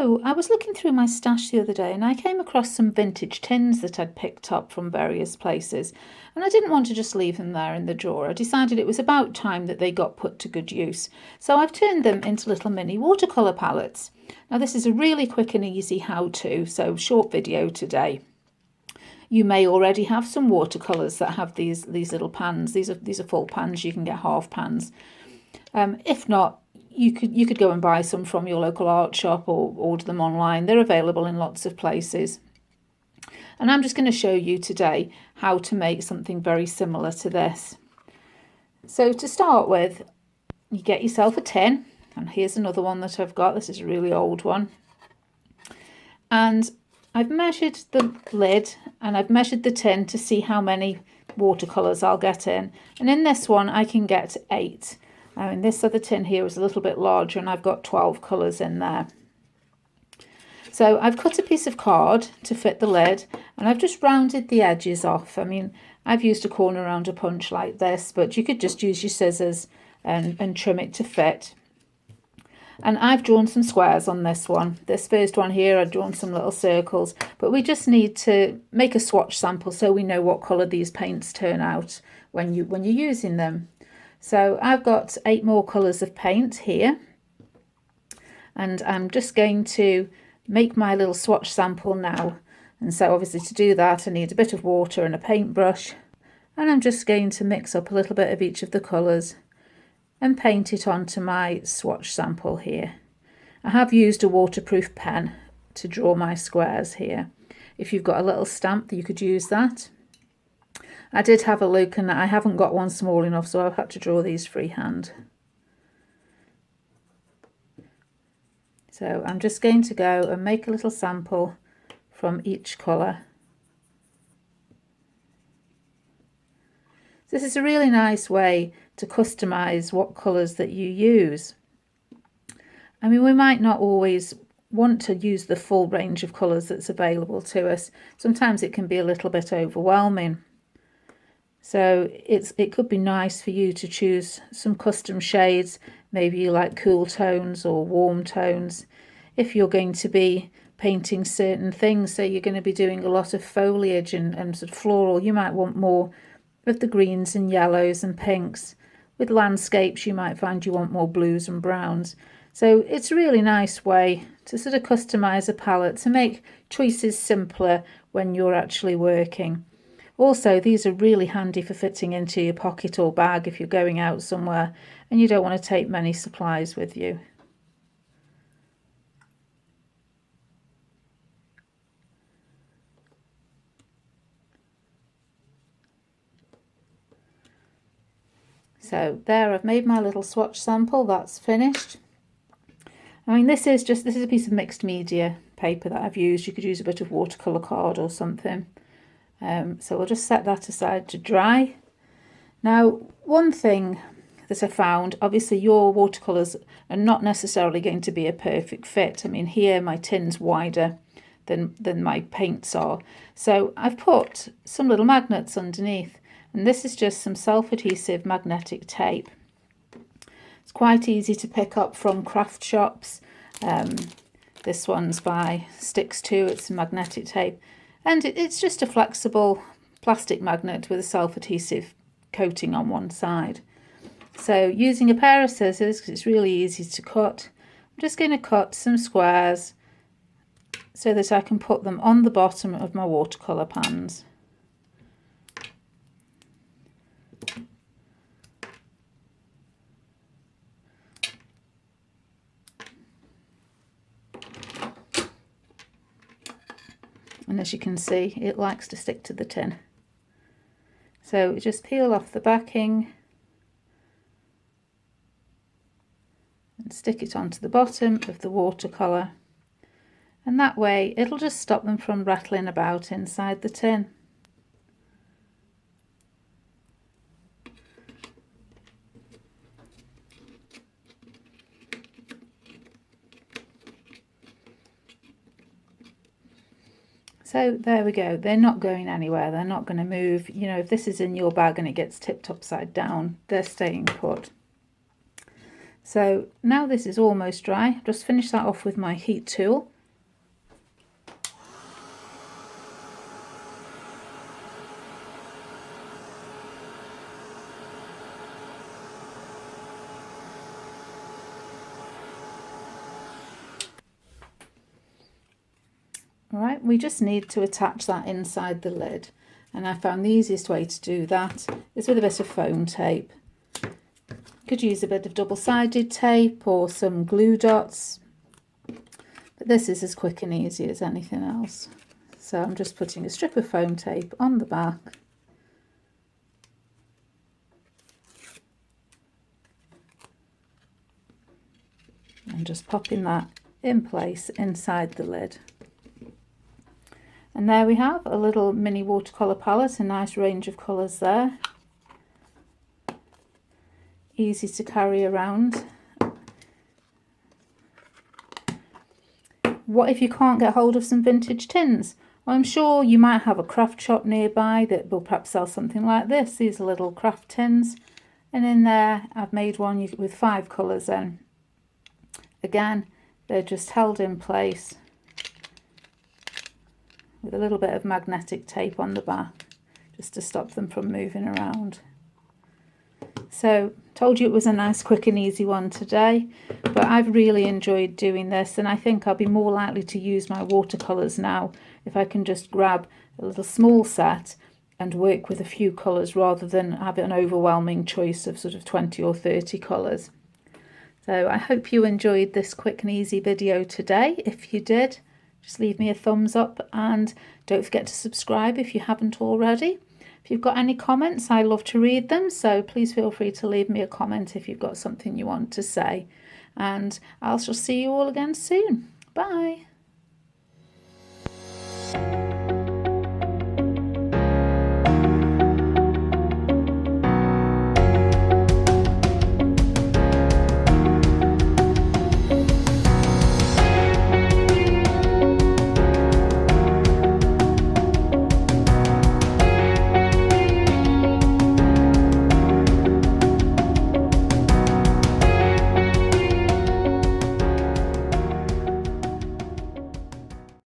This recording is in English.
So I was looking through my stash the other day and I came across some vintage tins that I'd picked up from various places, and I didn't want to just leave them there in the drawer. I decided it was about time that they got put to good use. So I've turned them into little mini watercolour palettes. Now this is a really quick and easy how-to, so short video today. You may already have some watercolours that have these little pans. These are full pans, you can get half pans. If not, you could go and buy some from your local art shop or order them online. They're available in lots of places. And I'm just going to show you today how to make something very similar to this. So to start with, you get yourself a tin, and here's another one that I've got. This is a really old one. And I've measured the lid and I've measured the tin to see how many watercolours I'll get in. And in this one I can get 8. And this other tin here is a little bit larger and I've got 12 colours in there. So I've cut a piece of card to fit the lid and I've just rounded the edges off. I mean, I've used a corner rounder punch like this, but you could just use your scissors and trim it to fit. And I've drawn some squares on this one. This first one here, I've drawn some little circles, but we just need to make a swatch sample so we know what colour these paints turn out when you're using them. So I've got 8 more colours of paint here, and I'm just going to make my little swatch sample now. And so obviously to do that I need a bit of water and a paintbrush, and I'm just going to mix up a little bit of each of the colours and paint it onto my swatch sample here. I have used a waterproof pen to draw my squares here. If you've got a little stamp, you could use that. I did have a look and I haven't got one small enough, so I've had to draw these freehand. So I'm just going to go and make a little sample from each colour. This is a really nice way to customise what colours that you use. I mean, we might not always want to use the full range of colours that's available to us. Sometimes it can be a little bit overwhelming. So it could be nice for you to choose some custom shades. Maybe you like cool tones or warm tones. If you're going to be painting certain things, say you're going to be doing a lot of foliage and sort of floral, you might want more of the greens and yellows and pinks. With landscapes, you might find you want more blues and browns. So it's a really nice way to sort of customise a palette, to make choices simpler when you're actually working. Also, these are really handy for fitting into your pocket or bag if you're going out somewhere and you don't want to take many supplies with you. So there, I've made my little swatch sample. That's finished. I mean, this is a piece of mixed media paper that I've used. You could use a bit of watercolour card or something. So we'll just set that aside to dry. Now, one thing that I found, obviously your watercolours are not necessarily going to be a perfect fit. I mean, here my tin's wider than my paints are. So I've put some little magnets underneath, and this is just some self-adhesive magnetic tape. It's quite easy to pick up from craft shops. This one's by Sticks 2, it's magnetic tape. And it's just a flexible plastic magnet with a self-adhesive coating on one side. So using a pair of scissors, because it's really easy to cut, I'm just going to cut some squares so that I can put them on the bottom of my watercolour pans. And as you can see, it likes to stick to the tin. So just peel off the backing and stick it onto the bottom of the watercolour. And that way it'll just stop them from rattling about inside the tin. So there we go, they're not going anywhere, they're not going to move. You know, if this is in your bag and it gets tipped upside down, they're staying put. So now this is almost dry. Just finish that off with my heat tool. All right, we just need to attach that inside the lid. And I found the easiest way to do that is with a bit of foam tape. You could use a bit of double-sided tape or some glue dots, but this is as quick and easy as anything else. So I'm just putting a strip of foam tape on the back. And just popping that in place inside the lid. And there we have a little mini watercolour palette, a nice range of colours there. Easy to carry around. What if you can't get hold of some vintage tins? Well, I'm sure you might have a craft shop nearby that will perhaps sell something like this. These are little craft tins. And in there I've made one with 5 colours in. Again, they're just held in place with a little bit of magnetic tape on the back just to stop them from moving around. So, told you it was a nice, quick and easy one today, but I've really enjoyed doing this, and I think I'll be more likely to use my watercolours now if I can just grab a little small set and work with a few colours rather than have an overwhelming choice of sort of 20 or 30 colours. So I hope you enjoyed this quick and easy video today. If you did, just leave me a thumbs up and don't forget to subscribe if you haven't already. If you've got any comments, I love to read them, so please feel free to leave me a comment if you've got something you want to say. And I shall see you all again soon. Bye.